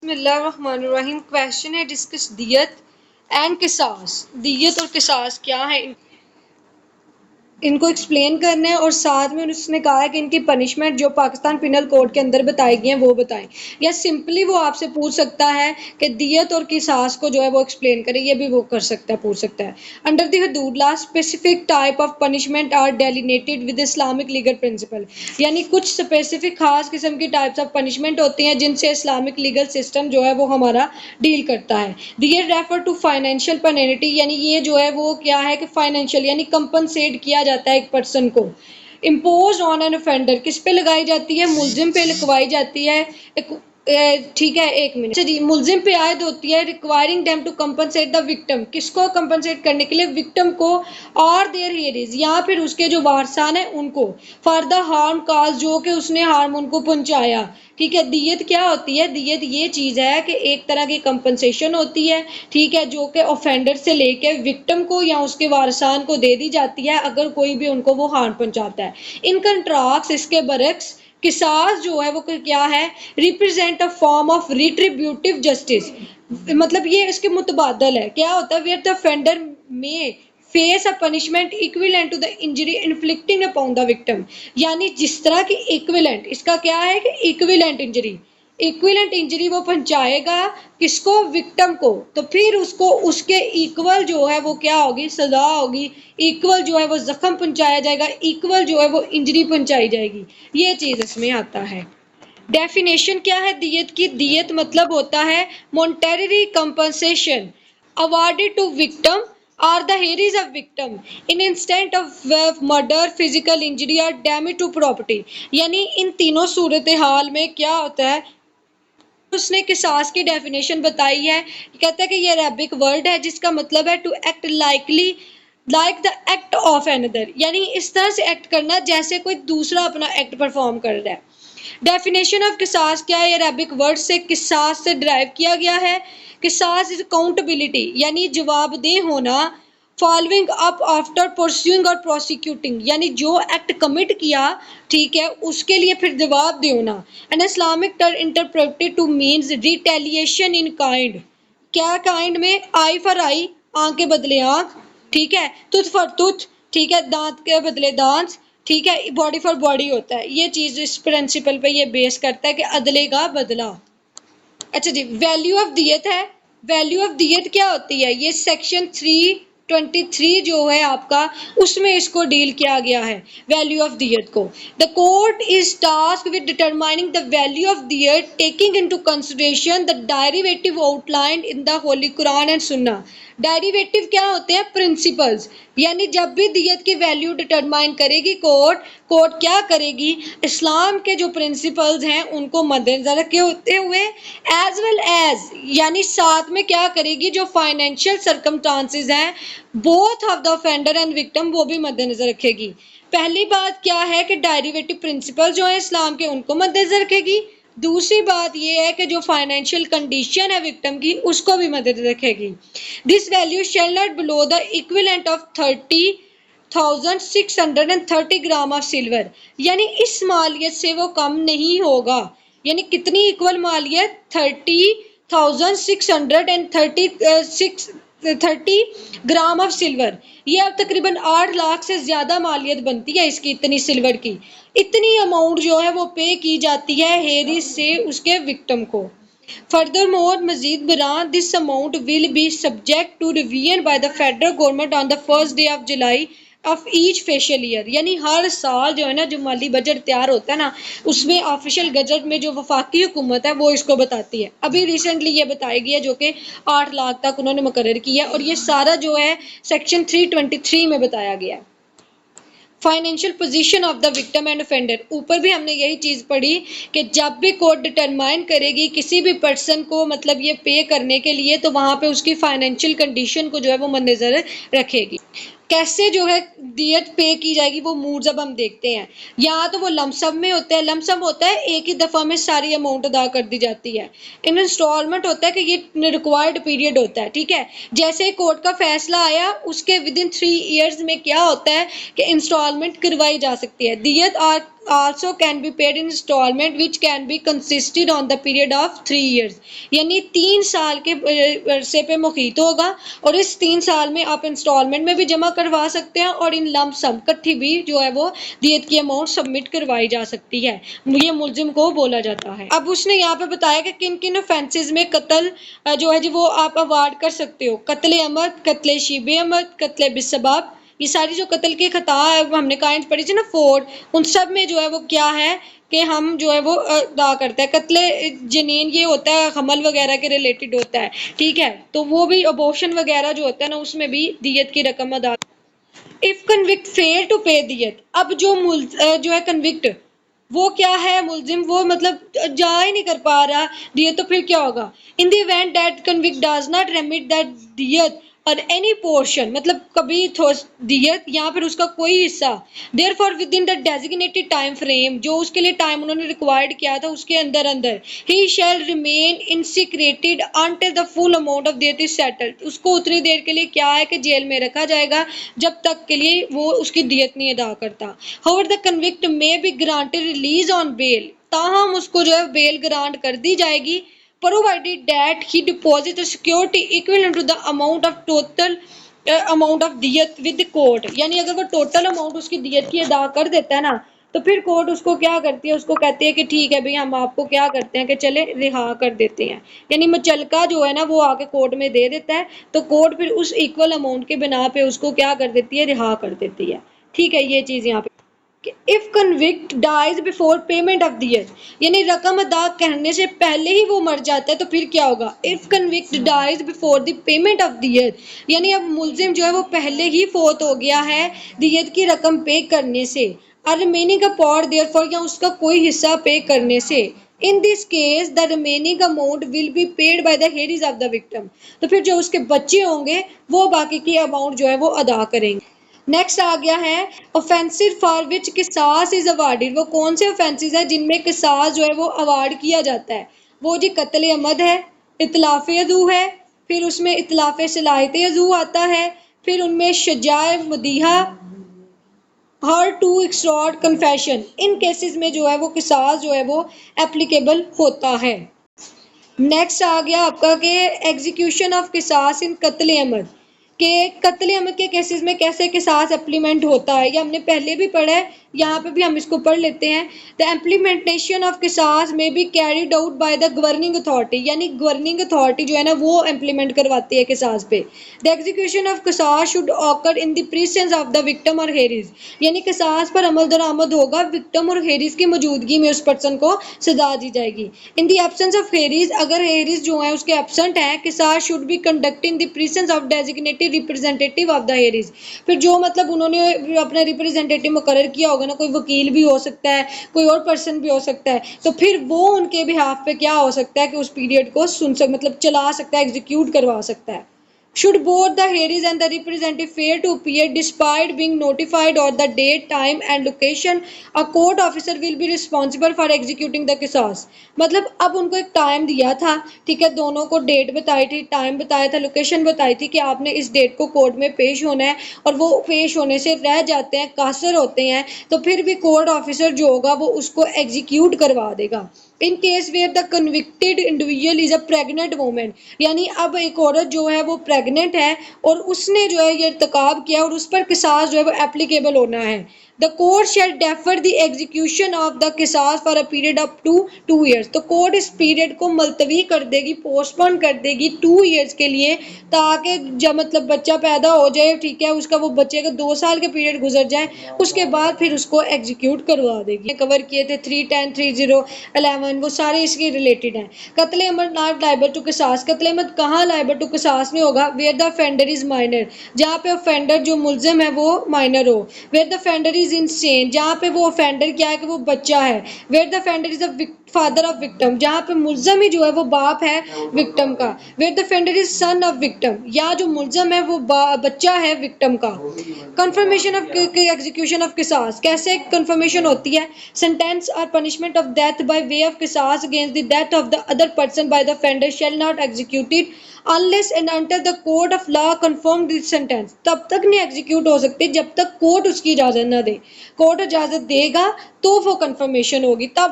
बिस्मिल्लाहिर्रहमानिर्रहीम। क्वेश्चन है discuss दियत and किसास। दियत और किसास क्या है, इनको एक्सप्लेन करना है और साथ में उसने कहा है कि इनकी पनिशमेंट जो पाकिस्तान पिनल कोड के अंदर बताई गई हैं वो बताएं, या सिंपली वो आपसे पूछ सकता है कि दियत और किसास को जो है वो एक्सप्लेन करें, ये भी वो कर सकता है, पूछ सकता है। अंडर द हदूद law specific type of punishment are delineated with Islamic legal principle, यानी कुछ स्पेसिफिक खास किस्म की टाइप्स ऑफ पनिशमेंट होती हैं जिनसे इस्लामिक लीगल सिस्टम जो है वो हमारा डील करता है। दियर रेफर टू फाइनेंशियल पेनल्टी, यानी ये जो है वो क्या है कि फाइनेंशियल यानी कंपनसेट किया जाता है एक पर्सन को। इम्पोज ऑन एन ऑफेंडर किस पे लगाई जाती है, मुलजिम पे लगवाई जाती है। ठीक है, एक मिनट। अच्छा जी, मुलजिम पे आयद होती है requiring them to compensate the victim, किसको कंपनसेट करने के लिए, विक्टिम को, और देयर हेयर्स या फिर उसके जो वारसान है उनको, फॉर द हार्म काज जो कि उसने हार्म उनको पहुंचाया। ठीक है, दियत क्या होती है, दियत ये चीज है कि एक तरह की कंपनसेशन होती है, ठीक है, जो कि ऑफेंडर से लेके विक्टिम को या उसके वारसान को दे दी जाती है अगर कोई भी उनको वो हार्म पहुंचाता है। इन कंट्राक्ट इसके बरक्स किसास जो है वो क्या है, represent a form of retributive justice, मतलब ये इसके मुतबादल है। क्या होता है, where the offender may face a punishment equivalent to the injury inflicting upon the victim, यानी जिस तरह की इक्विवेलेंट, इसका क्या है कि इक्विवेलेंट इंजरी, इक्विवेलेंट इंजरी वो पहुंचाएगा किसको, विक्टिम को, तो फिर उसको उसके इक्वल जो है वो क्या होगी, सजा होगी। इक्वल जो है वो जख्म पहुंचाया जाएगा, इक्वल जो है वो इंजरी पहुंचाई जाएगी। ये चीज इसमें आता है। डेफिनेशन क्या है दियत की, दियत मतलब होता है monetary compensation awarded to victim or the heirs of victim in instant of murder, physical injury or damage to property, यानी इन तीनों सूरत हाल में क्या होता है। उसने किसास की डेफिनेशन बताई है, कहता है कि ये अरबिक वर्ड है जिसका मतलब है to act likely like the act of another, यानी इस तरह से एक्ट करना जैसे कोई दूसरा अपना एक्ट परफॉर्म कर रहा है। डेफिनेशन ऑफ किसास क्या है, अरबिक वर्ड से किसास से डिराइव किया गया है। किसास इज अकाउंटेबिलिटी, यानी जवाबदेह होना, फॉलोइंग अप आफ्टर परस्यूइंग और प्रोसिक्यूटिंग, यानी जो एक्ट कमिट किया, ठीक है, उसके लिए फिर जवाब दे होना। An Islamic term interpreted two means retaliation in kind, क्या काइंड में, आई फॉर आई, आंख के बदले आंख, ठीक है, तुथ फॉर तुथ, ठीक है, दांत के बदले दांत, ठीक है, बॉडी फॉर बॉडी होता है। ये चीज इस प्रिंसिपल पे ये बेस करता है कि अदले का बदला। अच्छा जी, वैल्यू ऑफ दियत है। वैल्यू ऑफ दियत क्या होती है, ये सेक्शन 323 जो है आपका, उसमें इसको डील किया गया है वैल्यू ऑफ दियत को। The court is task with determining the value of दियत taking into consideration the derivative outlined in the holy Quran and Sunnah. Derivative क्या होते हैं, प्रिंसिपल्स, यानी जब भी दियत की वैल्यू डिटरमाइन करेगी कोर्ट, कोर्ट क्या करेगी, इस्लाम के जो प्रिंसिपल्स हैं उनको मद्देनजर रखे होते हुए, एज वेल एज, यानी साथ में क्या करेगी, जो फाइनेंशियल सर्कमस्टांसेस हैं both of the offender and victim वो भी मद्देनजर रखेगी। पहली बात क्या है कि डेरिवेटिव प्रिंसिपल जो है इस्लाम के उनको मद्देनजर रखेगी। दूसरी बात यह है कि जो फाइनेंशियल कंडीशन है विक्टिम की उसको भी मदद रखेगी। This value shall not below the equivalent of 30,630 gram of silver, यानी इस मालियत से वो कम नहीं होगा। यानी कितनी इक्वल मालियत, 30,630 ग्राम ऑफ सिल्वर। ये अब तकरीबन 8 लाख से ज्यादा मालियत बनती है इसकी, इतनी सिल्वर की, इतनी अमाउंट जो है वो पे की जाती है हेरिस से उसके विक्टिम को। फर्दरमोर मजीद बरान this amount will be subject to revision by the federal government on the first day of July of each fiscal year, यानी हर साल जो है ना जो माली बजट तैयार होता है ना उसमें ऑफिशियल गजट में जो वफाकी हुकूमत है वो इसको बताती है। अभी रिसेंटली ये बताई गई है जो कि 8 लाख तक उन्होंने मुकर्रर किया है, और ये सारा जो है सेक्शन 323 में बताया गया है। Financial position of the victim and offender, ऊपर भी हमने यही चीज पढ़ी कि जब भी कोर्ट डिटरमाइन करेगी किसी भी पर्सन को मतलब ये पे करने के लिए, तो वहां पे उसकी फाइनेंशियल कंडीशन को जो है वो मद्देनजर रखेगी। कैसे जो है दियत पे की जाएगी वो मूड्स अब हम देखते हैं। यहाँ तो वो लमसम में होता है, लमसम होता है एक ही दफा में सारी अमाउंट अदा कर दी जाती है। इन इंस्टॉलमेंट होता है कि ये रिक्वायर्ड पीरियड होता है, ठीक है, जैसे कोर्ट का फैसला आया उसके विद इन 3 ईयर्स में क्या होता है कि इंस्टॉलमेंट करवाई जा सकती है। दियत also can be paid in installment which can be consisted on the period of 3 years। यानी 3 साल के अरसे पे मुखीत होगा और इस 3 साल में आप इंस्टॉलमेंट में भी जमा करवा सकते हैं और इन लंप सम इकट्ठी भी जो है वो दियत की अमाउंट सबमिट करवाई जा सकती है। ये मुलजिम को बोला जाता है। अब उसने यहाँ पे बताया कि किन किन ऑफेंसेस में कत्ल जो है जी वो आप अवार्ड कर सकते हो। कत्ले अमद, कत्ले शीबे अमद, कत्ले बिसबाब, ये सारी जो कत्ल की खता हमने काइंड पढ़ी थी ना 4, उन सब में जो है वो क्या है कि हम जो है वो अदा करते हैं। कत्ले जनीन ये होता है हमल वगैरह के रिलेटेड होता है, ठीक है, तो वो भी अबॉर्शन वगैरह जो होता है ना उसमें भी दियत की रकम अदा। इफ कन्विक्ट फेल टू पे दियत, अब जो है कन्विक्ट वो क्या है मुलजिम, वो मतलब जा ही नहीं कर पा रहा दियत, तो फिर क्या होगा। In the event that convict does not remit that दियत और एनी पोर्शन, मतलब कभी दियत या फिर उसका कोई हिस्सा, therefore within the designated time frame, जो उसके लिए टाइम उन्होंने रिक्वायर्ड किया था उसके अंदर अंदर, he shall remain incarcerated until the full amount of दियत इज सेटल्ड, उसको उतनी देर के लिए क्या है कि जेल में रखा जाएगा जब तक के लिए वो उसकी दियत नहीं अदा करता। However the convict may be granted release on bail, ताहम उसको जो है बेल ग्रांट कर दी जाएगी provided that he deposits a security equivalent to the amount of total amount of दियत with the court, यानी अगर वो टोटल अमाउंट उसकी दियत की अदा कर देता है ना तो फिर कोर्ट उसको क्या करती है, उसको कहती है कि ठीक है भाई हम आपको क्या करते हैं कि चले रिहा कर देते हैं, यानी मुचलका जो है ना वो आके कोर्ट में दे देता है तो कोर्ट फिर उस इक्वल अमाउंट के बिना पे उसको क्या कर देती है, रिहा कर देती है। ठीक है, ये चीज़ यहाँ पे। If convict dies before payment of दियत, यानी रकम अदा करने से पहले ही वो मर जाता है तो फिर क्या होगा। If convict dies before the payment of दियत, यानी अब मुलजिम जो है वो पहले ही फोत हो गया है दियत की रकम पे करने से, और रिमेनिंग का पार्ट देयरफॉर, या उसका कोई हिस्सा पे करने से, in this case the remaining amount will be paid by the Harris of the victim, तो फिर जो उसके बच्चे होंगे वो बाकी की अमाउंट जो है वो अदा करेंगे। नेक्स्ट आ गया है ऑफेंसिव फॉर विच किसास इज अवार्डेड, वो कौन से ऑफेंसेस है जिनमें किसास जो है वो अवार्ड किया जाता है। वो जी कत्ल अमद है, इतलाफ अजू है, फिर उसमें इतलाफ सलाहियत अजू आता है, फिर उनमें शजाए मदीहा, हर टू एक्सटॉर्ट कन्फेशन, इन केसेस में जो है वो किसास जो है वो एप्लीकेबल होता है। नेक्स्ट आ गया आपका कि एग्जीक्यूशन ऑफ किसास इन कत्ल अमद, के कत्ल अमद के केसेस में कैसे किसास इम्प्लीमेंट होता है, ये हमने पहले भी पढ़ा है, यहाँ पे भी हम इसको पढ़ लेते हैं। द इम्प्लीमेंटेशन ऑफ किसास may be carried out by the governing authority, यानी गवर्निंग अथॉरिटी जो है ना वो इम्प्लीमेंट करवाती है किसास पे। द एग्जीक्यूशन ऑफ किसास should occur in the presence of the victim और हेरिस, यानी किसास पर अमल दरामद होगा विक्टिम और हेरिस की मौजूदगी में उस पर्सन को सजा दी जाएगी। In the absence of heirs, अगर हेरिस जो है उसके एब्सेंट है, किसास should be conduct in the presence of designated representative of the heirs, फिर जो मतलब उन्होंने अपना रिप्रेजेंटेटिव मुकर्रर किया होगा ना, कोई वकील भी हो सकता है, कोई और पर्सन भी हो सकता है, तो फिर वो उनके बिहाफ पे क्या हो सकता है कि उस पीरियड को सुन सक मतलब चला सकता है, एग्जीक्यूट करवा सकता है। Should both the hearers and the representative fail to appear despite being notified of the date, time and location, a court officer will be responsible for executing the qisas, मतलब अब उनको एक टाइम दिया था, ठीक है, दोनों को डेट बताई थी, टाइम बताया था, लोकेशन बताई थी कि आपने इस डेट को कोर्ट में पेश होना है, और वो पेश होने से रह जाते हैं, कासर होते हैं, तो फिर भी कोर्ट ऑफिसर जो होगा वो उसको एग्जीक्यूट करवा देगा। In case where the convicted individual is a pregnant women, यानी अब एक औरत जो है वो प्रेग्नेंट है और उसने जो है ये इर्तिकाब किया और उस पर किसास जो है वो एप्लीकेबल होना है। The court shall defer the execution of the किसास for a period up to 2 years, तो कोर्ट इस पीरियड को मुलतवी कर देगी, पोस्टपोन कर देगी 2 years के लिए, ताकि जब मतलब बच्चा पैदा हो जाए, ठीक है, उसका वो बच्चे का 2 साल के पीरियड गुजर जाए, उसके बाद फिर उसको एग्जीक्यूट करवा देगी। कवर किए थे 310, 30, 11, वो सारे इसके रिलेटेड हैं। कत्ले अमद नॉट लाइबल टू किसास, कत्ले अमद कहाँ लाइबल टू किसास नहीं होगा, where the offender is minor, जहाँ पे ऑफेंडर जो मुलजिम है वो माइनर हो। Where the offender is insane, जहाँ पे वो ऑफेंडर क्या है कि वो बच्चा है। Where the offender is a father of victim, जहाँ पे मुल्जम ही जो है वो बाप है विक्टिम का, where the offender is son of victim, या जो मुल्जम है वो बच्चा है विक्टिम का। कंफर्मेशन ऑफ एग्जीक्यूशन ऑफ किसास, कैसे कंफर्मेशन होती है? सेंटेंस और punishment of death by way of किसास against the death of the other person by the offender shall not executed unless and until the court of law confirm this sentence, तब तक नहीं execute हो सकते जब तक court उसकी इजाजत ना दे। कोर्ट इजाजत देगा तो वो कंफर्मेशन होगी, तब